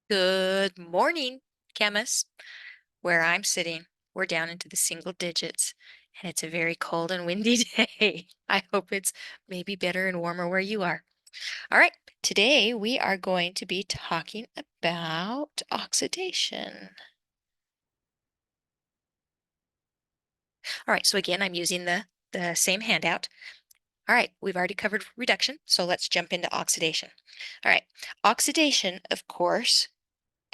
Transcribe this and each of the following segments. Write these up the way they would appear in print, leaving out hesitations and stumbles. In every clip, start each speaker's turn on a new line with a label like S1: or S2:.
S1: Good morning, chemists. Where I'm sitting, we're down into the single digits, and it's a very cold and windy day. I hope it's maybe better and warmer where you are. All right, today we are going to be talking about oxidation. All right, so again, I'm using the same handout. All right, we've already covered reduction, so let's jump into oxidation. All right, oxidation, of course,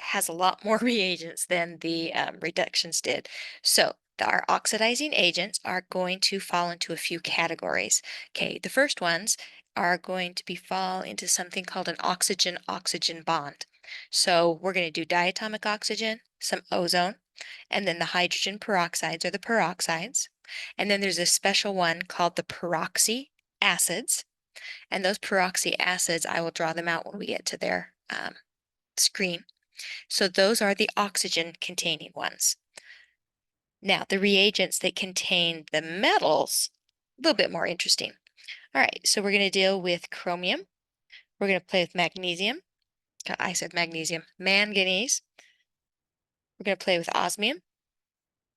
S1: has a lot more reagents than the reductions did. So our oxidizing agents are going to fall into a few categories. Okay, the first ones are going to fall into something called an oxygen-oxygen bond. So we're going to do diatomic oxygen, some ozone, and then the hydrogen peroxides or the peroxides. And then there's a special one called the peroxy acids. And those peroxy acids, I will draw them out when we get to their screen. So those are the oxygen-containing ones. Now, the reagents that contain the metals, a little bit more interesting. All right, so we're going to deal with chromium. We're going to play with magnesium. I said magnesium. Manganese. We're going to play with osmium.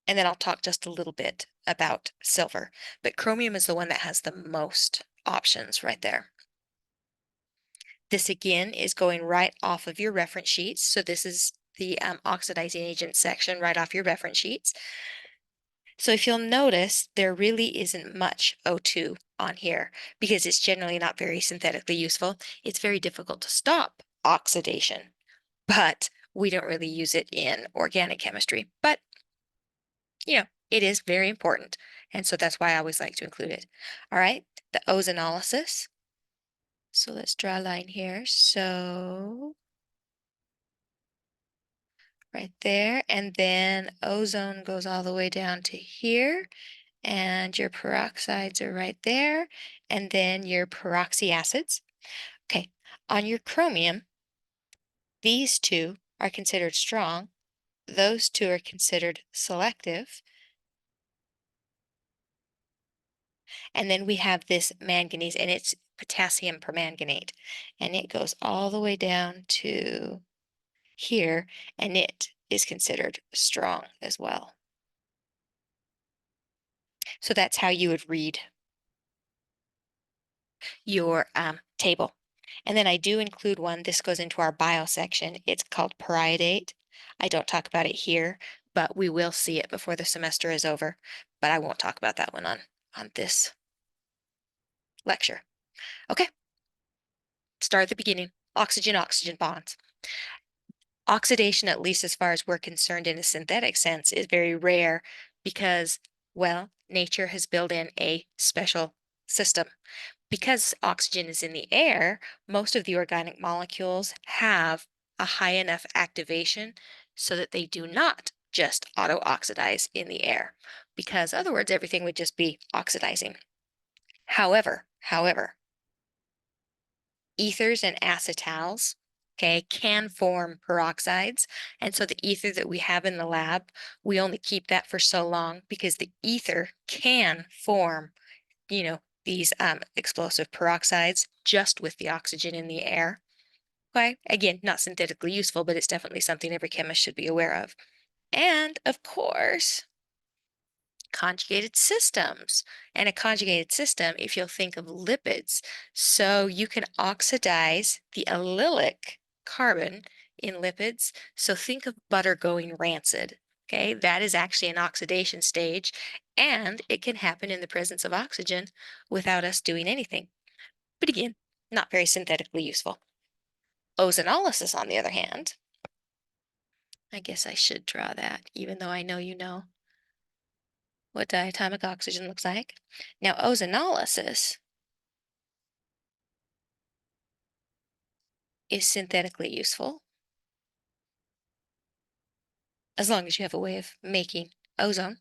S1: And then I'll talk just a little bit about silver. But chromium is the one that has the most options right there. This again is going right off of your reference sheets. So this is the oxidizing agent section right off your reference sheets. So if you'll notice, there really isn't much O2 on here because it's generally not very synthetically useful. It's very difficult to stop oxidation, but we don't really use it in organic chemistry. But, it is very important. And so that's why I always like to include it. All right, the ozonolysis. So let's draw a line here. So right there, and then ozone goes all the way down to here. And your peroxides are right there, and then your peroxy acids. Okay, on your chromium, these two are considered strong. Those two are considered selective. And then we have this manganese, and it's potassium permanganate. And it goes all the way down to here, and it is considered strong as well. So that's how you would read your table. And then I do include one, this goes into our bio section. It's called periodate. I don't talk about it here, but we will see it before the semester is over. But I won't talk about that one on this lecture. Okay, start at the beginning. Oxygen-oxygen bonds. Oxidation, at least as far as we're concerned in a synthetic sense, is very rare because, well, nature has built in a special system. Because oxygen is in the air, most of the organic molecules have a high enough activation so that they do not just auto-oxidize in the air, because otherwise everything would just be oxidizing. However, ethers and acetals, okay, can form peroxides. And so the ether that we have in the lab, we only keep that for so long because the ether can form these explosive peroxides just with the oxygen in the air. Okay, again, not synthetically useful, but it's definitely something every chemist should be aware of. And of course, conjugated systems. And a conjugated system, if you'll think of lipids, so you can oxidize the allylic carbon in lipids. So think of butter going rancid. Okay, that is actually an oxidation stage, and it can happen in the presence of oxygen without us doing anything. But again, not very synthetically useful. Ozonolysis, on the other hand, I guess I should draw that, even though I know you know what diatomic oxygen looks like. Now, ozonolysis is synthetically useful as long as you have a way of making ozone.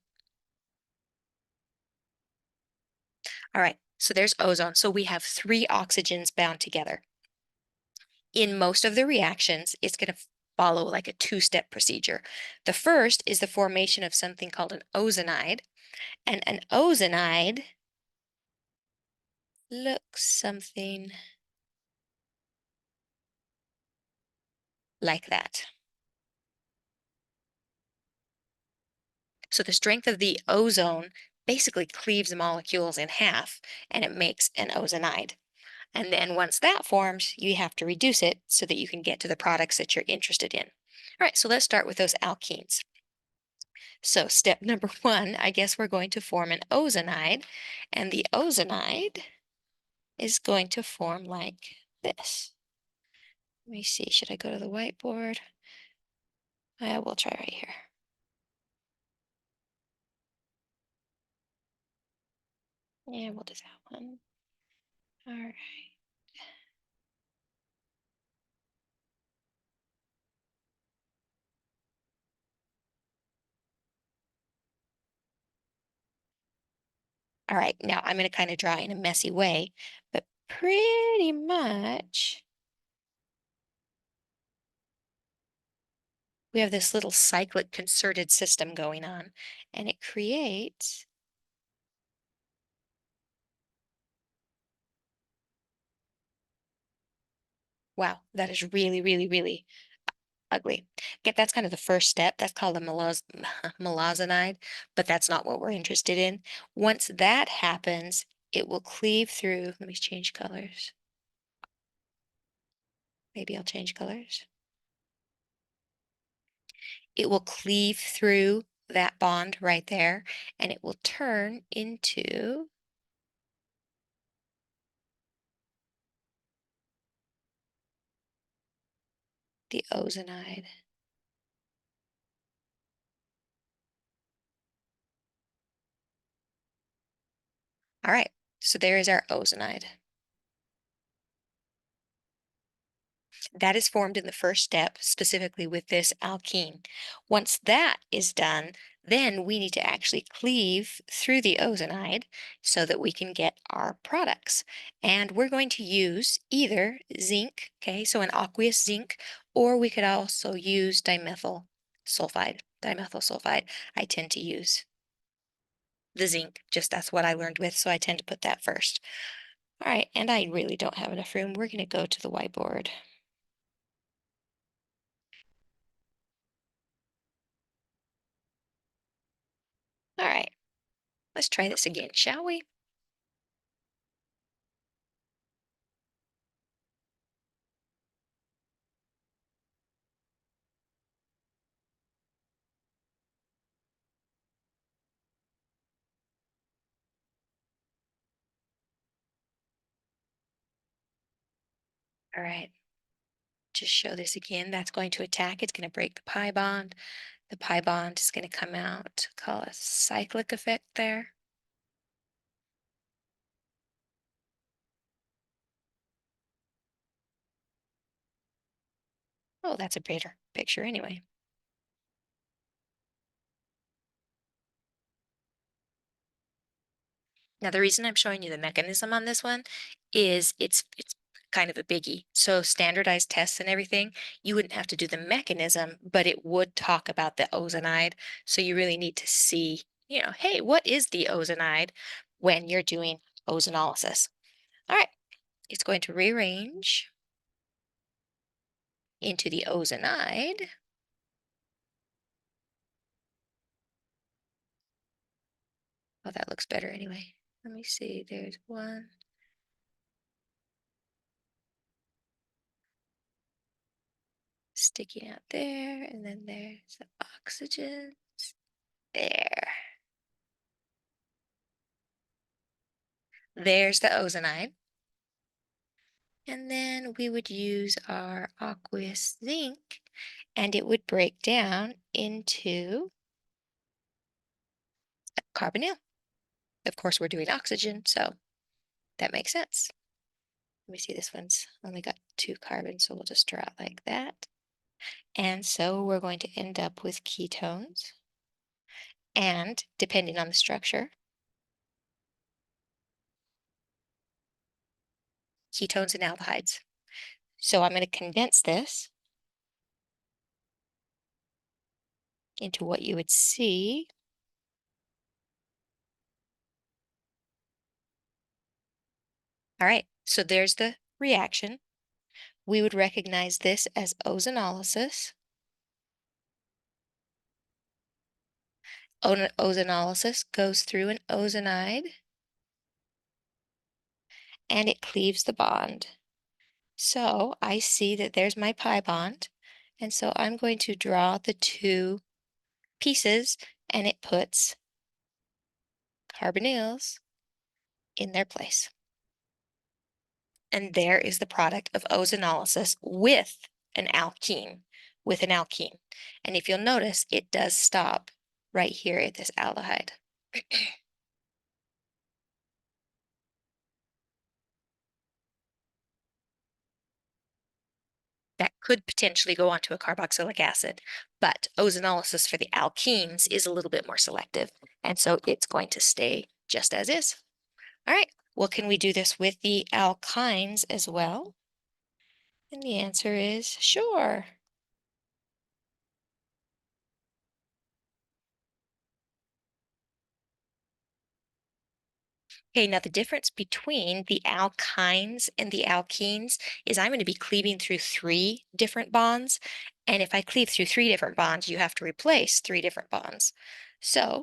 S1: All right, so there's ozone. So we have three oxygens bound together. In most of the reactions, it's going to follow like a two-step procedure. The first is the formation of something called an ozonide, and an ozonide looks something like that. So the strength of the ozone basically cleaves the molecules in half and it makes an ozonide. And then once that forms, you have to reduce it so that you can get to the products that you're interested in. All right, so let's start with those alkenes. So step number one, I guess we're going to form an ozonide, and the ozonide is going to form like this. Let me see, should I go to the whiteboard? I will try right here. Yeah, we'll do that one. All right. All right, now I'm going to kind of draw in a messy way, but pretty much we have this little cyclic concerted system going on, and it creates, wow, that is really, really, really ugly. Get that's kind of the first step. That's called a malazonide, but that's not what we're interested in. Once that happens, it will cleave through. Let me change colors. Maybe I'll change colors. It will cleave through that bond right there, and it will turn into the ozonide. All right, so there is our ozonide. That is formed in the first step, specifically with this alkene. Once that is done, then we need to actually cleave through the ozonide so that we can get our products. And we're going to use either zinc, okay, so an aqueous zinc, or we could also use dimethyl sulfide. Dimethyl sulfide, I tend to use the zinc, just that's what I learned with, so I tend to put that first. All right, and I really don't have enough room. We're going to go to the whiteboard. All right, let's try this again, shall we? All right, just show this again. That's going to attack. It's going to break the pi bond. The pi bond is going to come out, call a cyclic effect there. Oh, that's a better picture anyway. Now, the reason I'm showing you the mechanism on this one is it's kind of a biggie. So standardized tests and everything, you wouldn't have to do the mechanism, but it would talk about the ozonide. So you really need to see, hey, what is the ozonide when you're doing ozonolysis? All right, it's going to rearrange into the ozonide. Oh, that looks better anyway. Let me see, there's one. Sticking out there, and then there's the oxygen. There. There's the ozonide. And then we would use our aqueous zinc, and it would break down into carbonyl. Of course, we're doing oxygen, so that makes sense. Let me see, this one's only got 2 carbons, so we'll just draw it like that. And so we're going to end up with ketones. And depending on the structure, ketones and aldehydes. So I'm going to condense this into what you would see. All right, so there's the reaction. we would recognize this as ozonolysis. Ozonolysis goes through an ozonide and it cleaves the bond. So I see that there's my pi bond, and so I'm going to draw the two pieces, and it puts carbonyls in their place. And there is the product of ozonolysis with an alkene, And if you'll notice, it does stop right here at this aldehyde. That could potentially go onto a carboxylic acid, but ozonolysis for the alkenes is a little bit more selective, and so it's going to stay just as is. All right, well, can we do this with the alkynes as well? And the answer is sure. Okay, now the difference between the alkynes and the alkenes is I'm going to be cleaving through three different bonds. And if I cleave through three different bonds, you have to replace three different bonds. So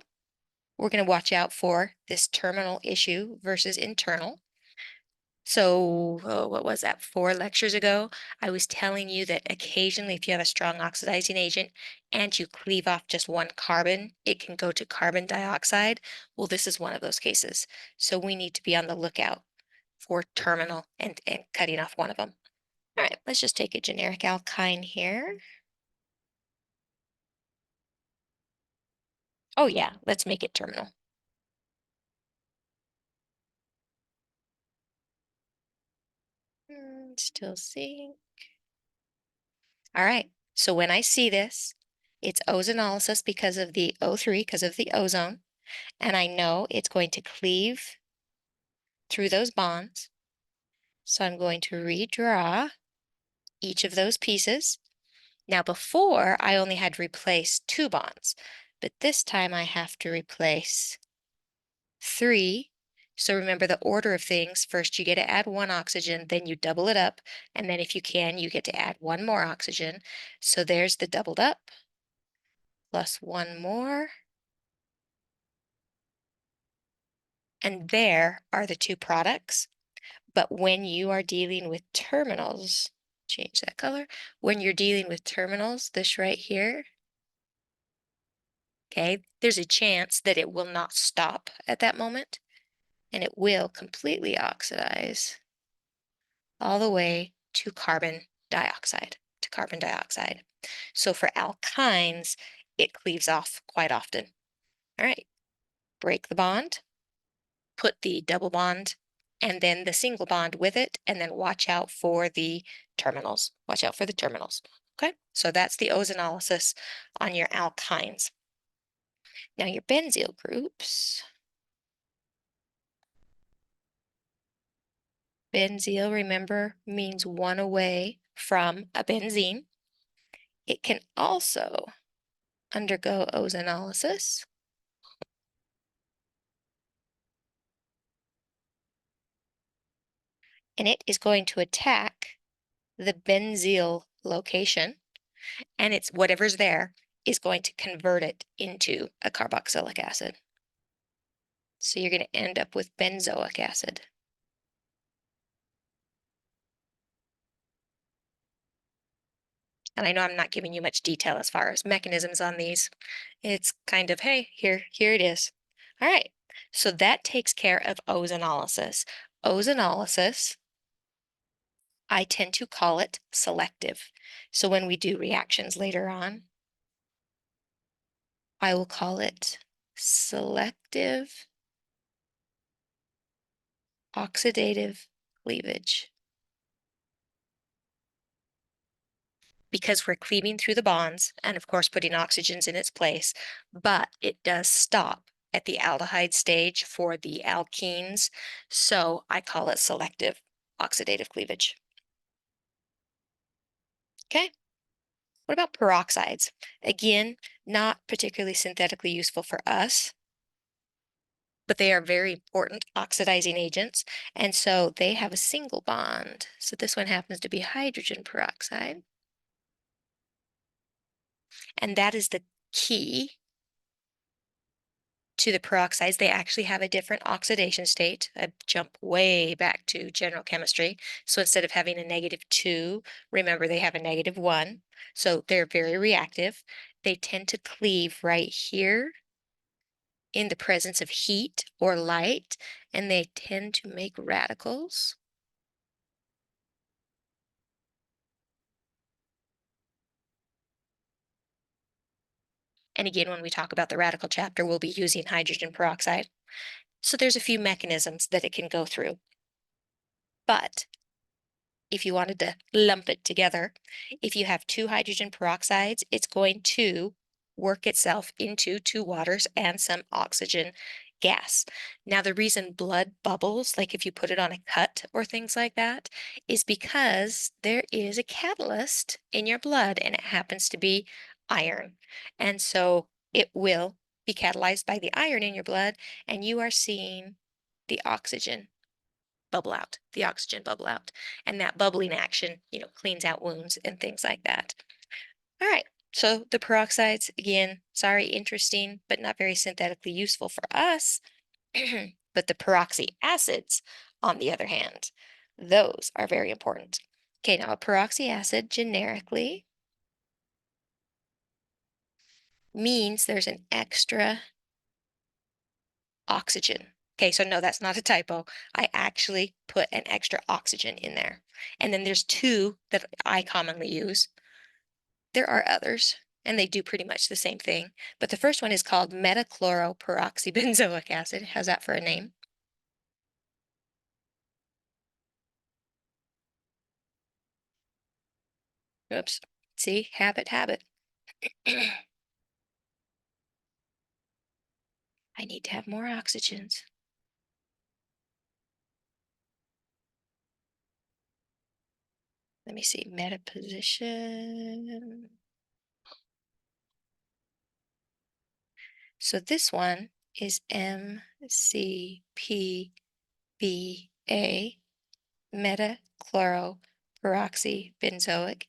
S1: we're going to watch out for this terminal issue versus internal. So, what was that, 4 lectures ago? I was telling you that occasionally, if you have a strong oxidizing agent and you cleave off just one carbon, it can go to carbon dioxide. Well, this is one of those cases. So we need to be on the lookout for terminal and cutting off one of them. All right, let's just take a generic alkyne here. Oh yeah, let's make it terminal. Still seeing. All right, so when I see this, it's ozonolysis because of the O3, because of the ozone, and I know it's going to cleave through those bonds. So I'm going to redraw each of those pieces. Now before, I only had to replace 2 bonds, but this time I have to replace 3. So remember the order of things. First, you get to add 1 oxygen, then you double it up, and then if you can, you get to add 1 more oxygen. So there's the doubled up, plus 1 more, and there are the 2 products. But when you are dealing with terminals, change that color. When you're dealing with terminals, this right here, okay, there's a chance that it will not stop at that moment, and it will completely oxidize all the way to carbon dioxide, So for alkynes, it cleaves off quite often. All right, break the bond, put the double bond and then the single bond with it, and then watch out for the terminals. Watch out for the terminals. Okay, so that's the ozonolysis on your alkynes. Now your benzyl groups. Benzyl, remember, means one away from a benzene. It can also undergo ozonolysis. And it is going to attack the benzyl location, and it's whatever's there is going to convert it into a carboxylic acid. So you're going to end up with benzoic acid. And I know I'm not giving you much detail as far as mechanisms on these. It's kind of, hey, here it is. All right, so that takes care of ozonolysis. Ozonolysis, I tend to call it selective. So when we do reactions later on, I will call it selective oxidative cleavage. Because we're cleaving through the bonds and of course putting oxygens in its place, but it does stop at the aldehyde stage for the alkenes. So I call it selective oxidative cleavage. Okay. What about peroxides? Again, not particularly synthetically useful for us, but they are very important oxidizing agents, and so they have a single bond. So this one happens to be hydrogen peroxide, and that is the key to the peroxides. They actually have a different oxidation state. I jump way back to general chemistry. So instead of having a -2, remember they have a -1. So they're very reactive. They tend to cleave right here in the presence of heat or light, and they tend to make radicals. And again, when we talk about the radical chapter, we'll be using hydrogen peroxide. So there's a few mechanisms that it can go through. But if you wanted to lump it together, if you have two hydrogen peroxides, it's going to work itself into two waters and some oxygen gas. Now, the reason blood bubbles, like if you put it on a cut or things like that, is because there is a catalyst in your blood and it happens to be iron. And so it will be catalyzed by the iron in your blood, and you are seeing the oxygen bubble out, the oxygen bubble out. And that bubbling action, cleans out wounds and things like that. All right. So the peroxides, again, sorry, interesting, but not very synthetically useful for us. But the peroxy acids, on the other hand, those are very important. Okay, now a peroxy acid generically means there's an extra oxygen. Okay, so no, that's not a typo. I actually put an extra oxygen in there. And then there's two that I commonly use. There are others, and they do pretty much the same thing. But the first one is called metachloroperoxybenzoic acid. How's that for a name? Oops. See, habit, habit. I need to have more oxygens. Let me see, meta position. So this one is MCPBA, metachloroperoxybenzoic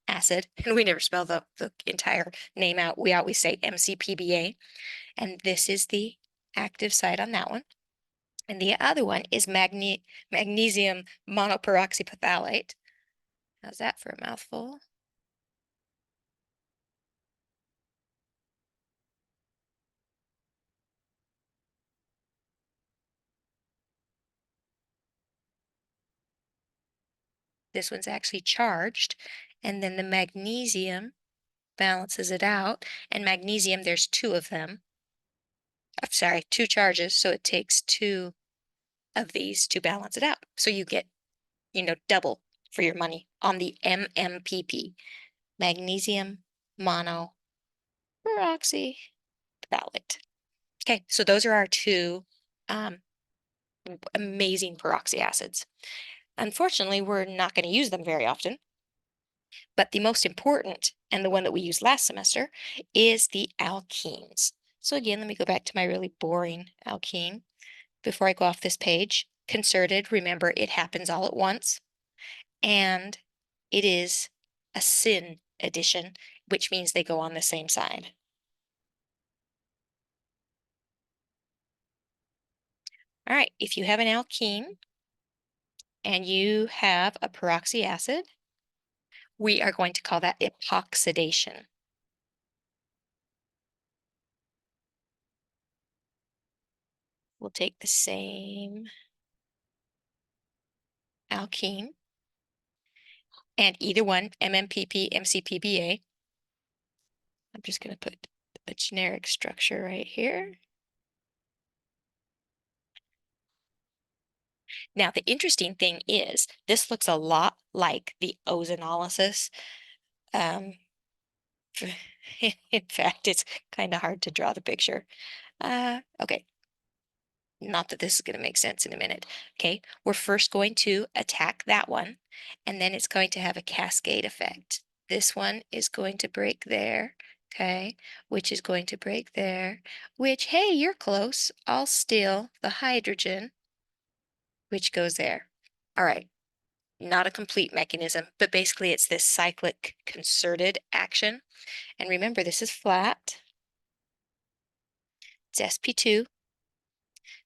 S1: acid. And we never spell the entire name out. We always say MCPBA. And this is the active site on that one. And the other one is magnesium monoperoxyphthalate. How's that for a mouthful? This one's actually charged, and then the magnesium balances it out. And magnesium, there's two of them. I'm sorry, two charges, so it takes two of these to balance it out. So you get, double for your money on the MMPP, magnesium monoperoxyphthalate. Okay, so those are our two amazing peroxy acids. Unfortunately, we're not going to use them very often, but the most important, and the one that we used last semester, is the alkenes. So again, let me go back to my really boring alkene before I go off this page. Concerted, remember, it happens all at once, and it is a syn addition, which means they go on the same side. All right, if you have an alkene and you have a peroxy acid, we are going to call that epoxidation. We'll take the same alkene and either one, MMPP, MCPBA. I'm just going to put a generic structure right here. Now, the interesting thing is this looks a lot like the ozonolysis. Um, in fact, it's kind of hard to draw the picture. Okay. Not that this is going to make sense in a minute. Okay, we're first going to attack that one, and then it's going to have a cascade effect. This one is going to break there. okay, which is going to break there, which, hey, you're close. I'll steal the hydrogen, which goes there. All right, not a complete mechanism, but basically it's this cyclic concerted action. And remember, this is flat. It's sp2,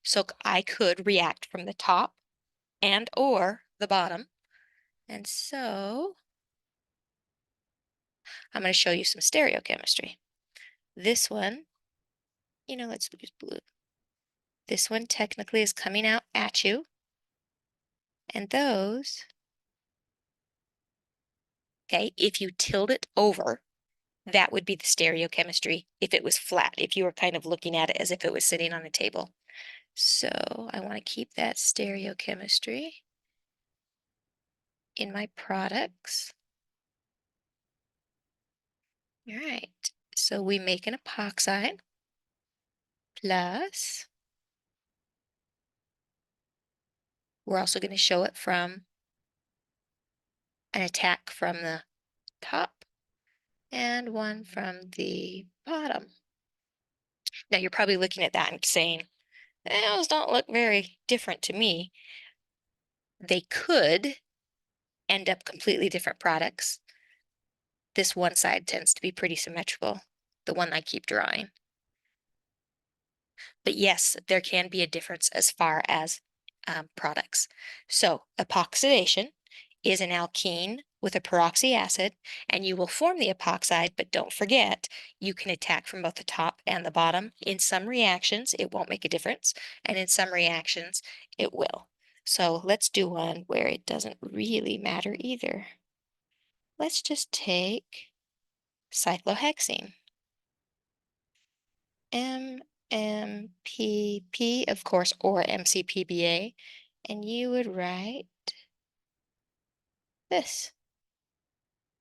S1: so I could react from the top and or the bottom. And so I'm going to show you some stereochemistry. This one, let's use blue. This one technically is coming out at you. And those, okay, if you tilt it over, that would be the stereochemistry if it was flat, if you were kind of looking at it as if it was sitting on a table. So I want to keep that stereochemistry in my products. All right, so we make an epoxide plus, we're also going to show it from an attack from the top and one from the bottom. Now you're probably looking at that and saying, those don't look very different to me. They could end up completely different products. This one side tends to be pretty symmetrical, the one I keep drawing. But yes, there can be a difference as far as products. So epoxidation is an alkene with a peroxy acid, and you will form the epoxide, but don't forget, you can attack from both the top and the bottom. In some reactions, it won't make a difference, and in some reactions, it will. So let's do one where it doesn't really matter either. Let's just take cyclohexene. MMPP, of course, or MCPBA, and you would write this.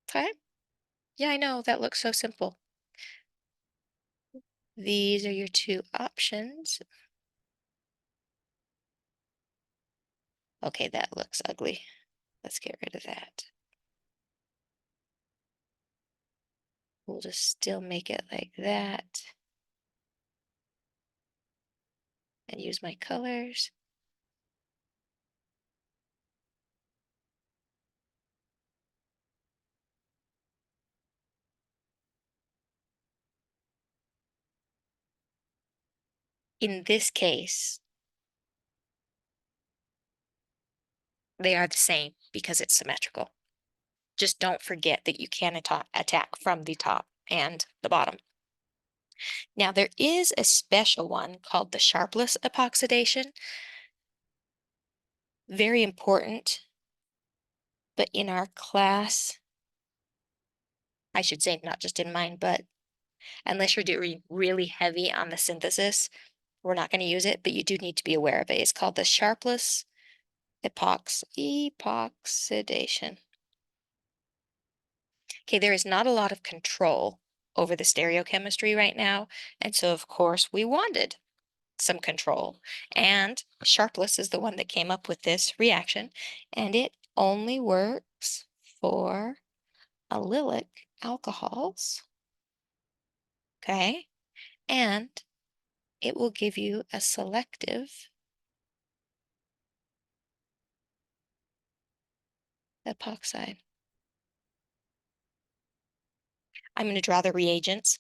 S1: Okay? Yeah, I know, that looks so simple. These are your two options. Okay, that looks ugly. Let's get rid of that. We'll just still make it like that and use my colors. In this case, they are the same because it's symmetrical. Just don't forget that you can attack from the top and the bottom. Now, there is a special one called the sharpless epoxidation. Very important, but in our class, I should say not just in mine, but unless you're doing really heavy on the synthesis, we're not going to use it, but you do need to be aware of it. It's called the sharpless epoxidation. Okay, there is not a lot of control over the stereochemistry right now, and so of course we wanted some control. And Sharpless is the one that came up with this reaction, and it only works for allylic alcohols. Okay, and it will give you a selective epoxide. I'm going to draw the reagents,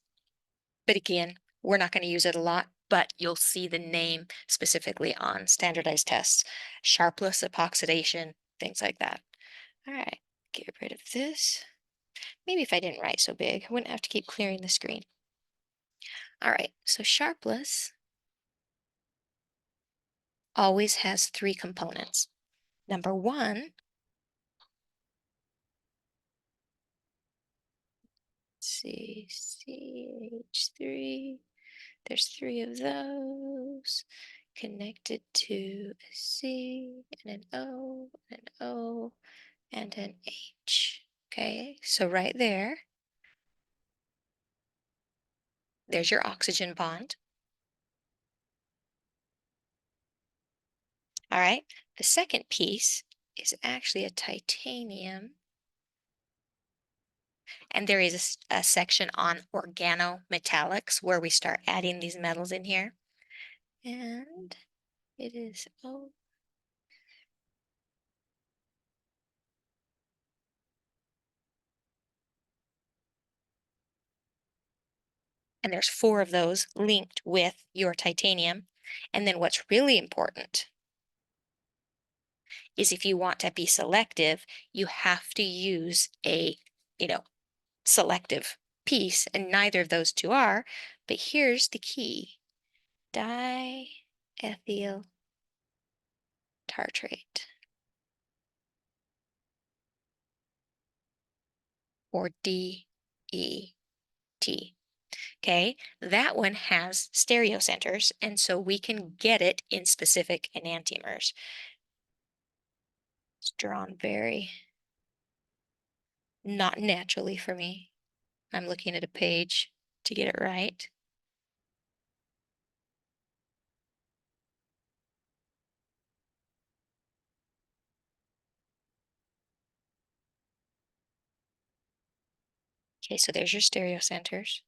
S1: but again, we're not going to use it a lot, but you'll see the name specifically on standardized tests. Sharpless epoxidation, things like that. All right, get rid of this. Maybe if I didn't write so big, I wouldn't have to keep clearing the screen. All right, so sharpless always has three components. Number one, CH3. There's three of those connected to a C and an O and an O and an H. Okay, so right there, there's your oxygen bond. All right, the second piece is actually a titanium And there is a section on organometallics where we start adding these metals in here. And it is, oh, and there's 4 of those linked with your titanium. And then what's really important is if you want to be selective, you have to use a, you know, selective piece, and neither of those two are. But here's the key: diethyl tartrate, or DET. Okay, that one has stereocenters, and so we can get it in specific enantiomers. It's drawn very not naturally for me. I'm looking at a page to get it right. Okay, so there's your stereocenters.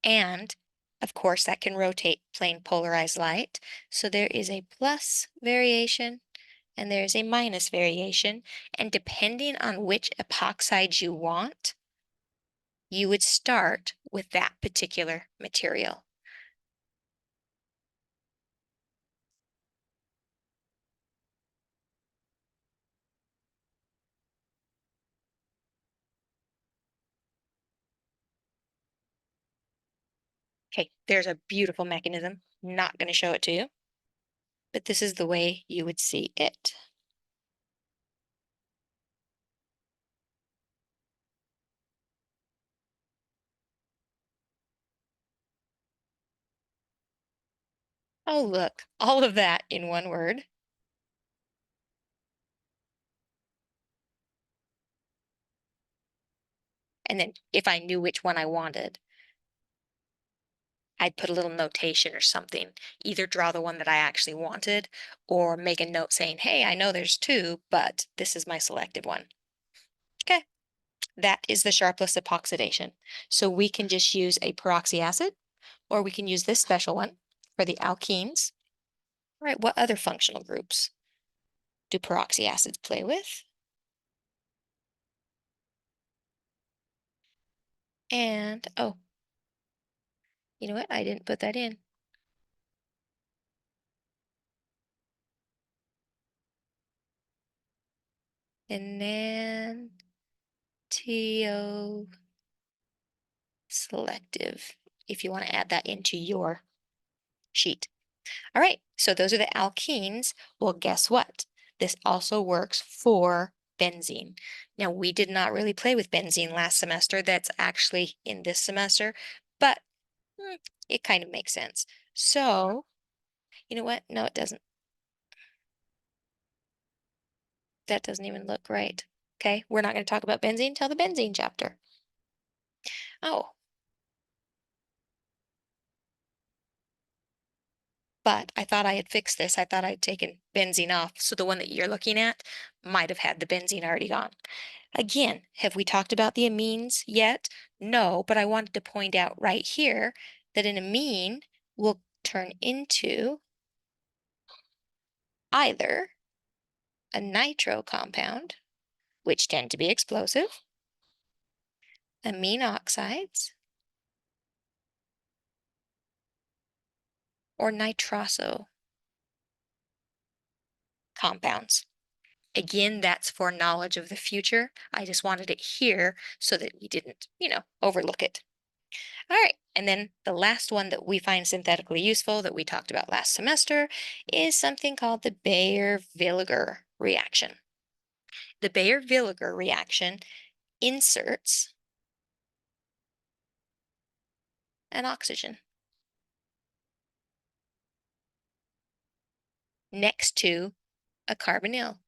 S1: And of course, that can rotate plane polarized light. So there is a plus variation and there is a minus variation. And depending on which epoxide you want, you would start with that particular material. Okay, there's a beautiful mechanism. Not going to show it to you, but this is the way you would see it. Oh, look, all of that in one word. And then if I knew which one I wanted, I'd put a little notation or something, either draw the one that I actually wanted or make a note saying, hey, I know there's 2, but this is my selected one. Okay, that is the sharpless epoxidation. So we can just use a peroxy acid, or we can use this special one for the alkenes. All right, what other functional groups do peroxy acids play with? And, oh, you know what? I didn't put that in. Enantioselective, if you want to add that into your sheet. All right, so those are the alkenes. Well, guess what? This also works for benzene. Now, we did not really play with benzene last semester. That's actually in this semester, but it kind of makes sense. So, you know what? No, it doesn't. That doesn't even look right. Okay, we're not going to talk about benzene till the benzene chapter. Oh, but I thought I had fixed this. I thought I'd taken benzene off. So the one that you're looking at might have had the benzene already gone. Again, have we talked about the amines yet? No, but I wanted to point out right here that an amine will turn into either a nitro compound, which tend to be explosive, amine oxides, or nitroso compounds. Again, that's for knowledge of the future. I just wanted it here so that we didn't, overlook it. All right, and then the last one that we find synthetically useful that we talked about last semester is something called the Baeyer-Villiger reaction. The Baeyer-Villiger reaction inserts an oxygen next to a carbonyl.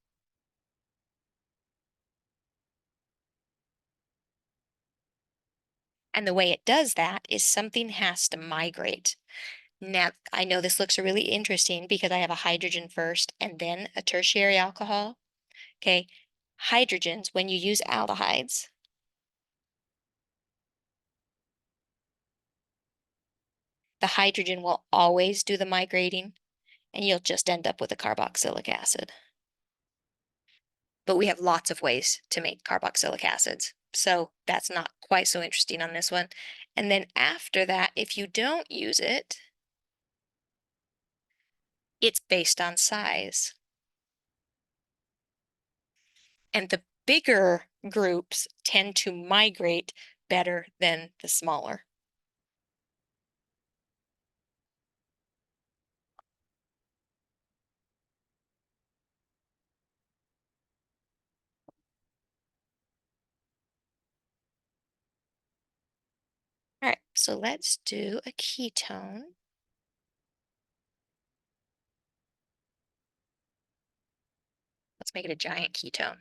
S1: And the way it does that is something has to migrate. Now, I know this looks really interesting because I have a hydrogen first and then a tertiary alcohol. Okay, hydrogens, when you use aldehydes, the hydrogen will always do the migrating, and you'll just end up with a carboxylic acid. But we have lots of ways to make carboxylic acids, so that's not quite so interesting on this one. And then after that, if you don't use it, it's based on size. And the bigger groups tend to migrate better than the smaller. All right, so let's do a ketone. Let's make it a giant ketone.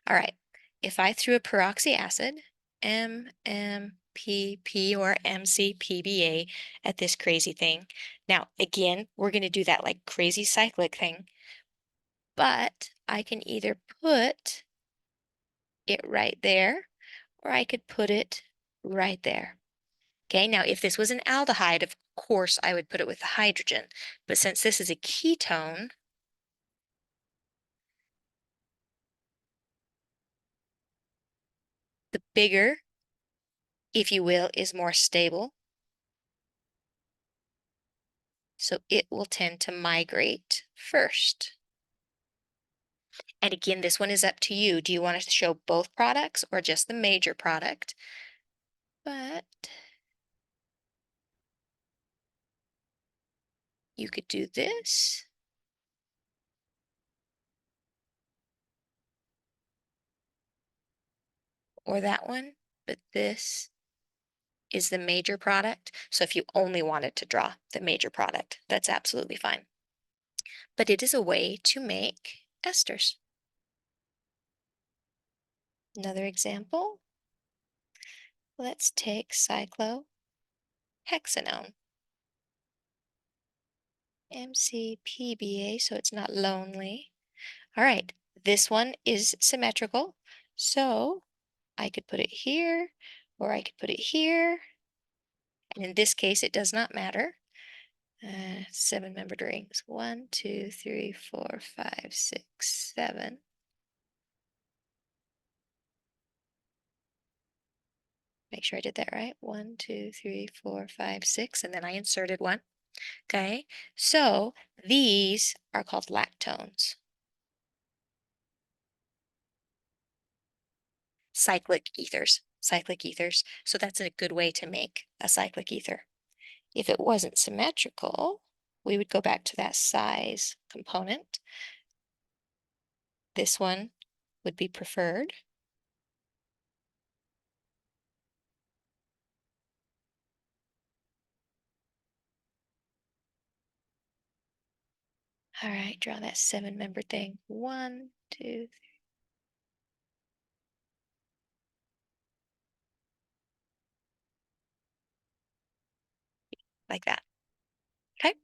S1: All right, if I threw a peroxy acid, MMPP or MCPBA at this crazy thing. Now, again, we're going to do that like crazy cyclic thing, but I can either put it right there, or I could put it right there. Okay, now if this was an aldehyde, of course I would put it with the hydrogen, but since this is a ketone, the bigger, if you will, is more stable. So it will tend to migrate first. And again, this one is up to you. Do you want to show both products or just the major product? But you could do this, or that one, but this is the major product. So if you only wanted to draw the major product, that's absolutely fine. But it is a way to make esters. Another example, let's take cyclohexanone, MCPBA, so it's not lonely. All right, this one is symmetrical, so I could put it here, or I could put it here. And in this case, it does not matter. 7-membered rings. 1, 2, 3, 4, 5, 6, 7. Make sure I did that right. 1, 2, 3, 4, 5, 6, and then I inserted one. Okay, so these are called lactones. Cyclic ethers. Cyclic ethers. So that's a good way to make a cyclic ether. If it wasn't symmetrical, we would go back to that size component. This one would be preferred. All right, draw that 7-membered thing. 1, 2, like that. Okay,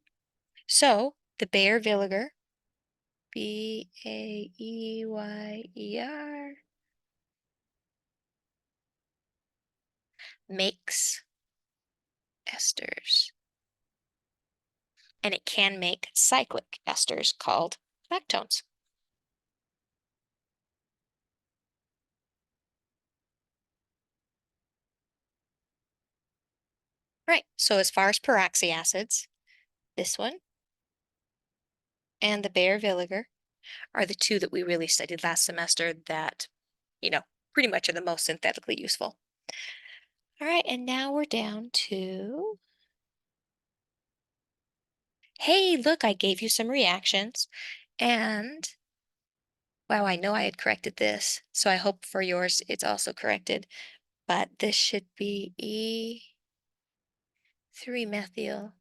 S1: so the Baeyer-Villiger, Baeyer, makes esters. And it can make cyclic esters called lactones. Right, so as far as peroxy acids, this one and the Baeyer-Villiger are the two that we really studied last semester that, you know, pretty much are the most synthetically useful. All right, and now we're down to, hey, look, I gave you some reactions. And, wow, I know I had corrected this, so I hope for yours it's also corrected. But this should be E3-methyl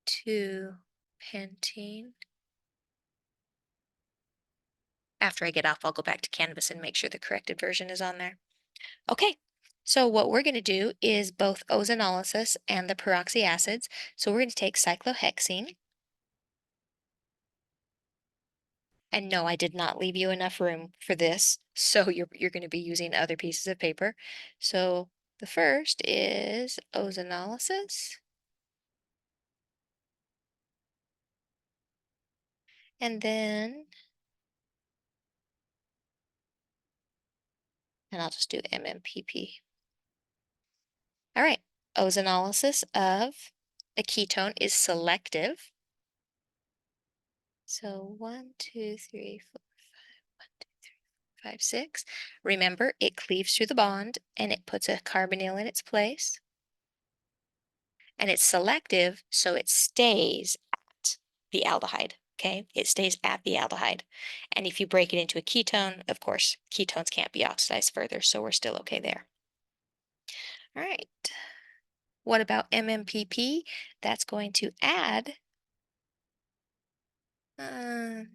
S1: 2-pentene. After I get off, I'll go back to Canvas and make sure the corrected version is on there. Okay, so what we're going to do is both ozonolysis and the peroxy acids. So we're going to take cyclohexene, And no, I did not leave you enough room for this, so you're going to be using other pieces of paper. So the first is ozonolysis, and then, and I'll just do MMPP. All right, ozonolysis of a ketone is selective. So 1, 2, 3, 4, 5, 6. Remember, it cleaves through the bond and it puts a carbonyl in its place. And it's selective, so it stays at the aldehyde. Okay, it stays at the aldehyde. And if you break it into a ketone, of course, ketones can't be oxidized further, so we're still okay there. All right. What about MMPP? That's going to add,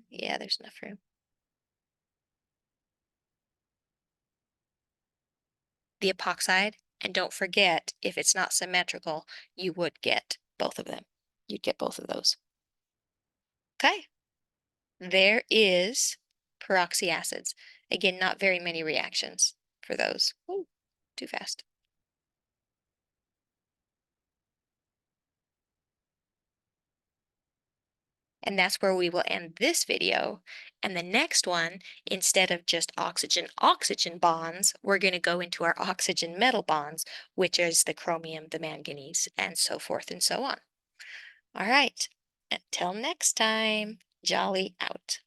S1: yeah, there's enough room. The epoxide, and don't forget, if it's not symmetrical, you would get both of them. You'd get both of those. Okay, there is peroxy acids. Again, not very many reactions for those. Ooh, too fast. And that's where we will end this video. And the next one, instead of just oxygen-oxygen bonds, we're going to go into our oxygen-metal bonds, which is the chromium, the manganese, and so forth and so on. All right, until next time, Jolly out.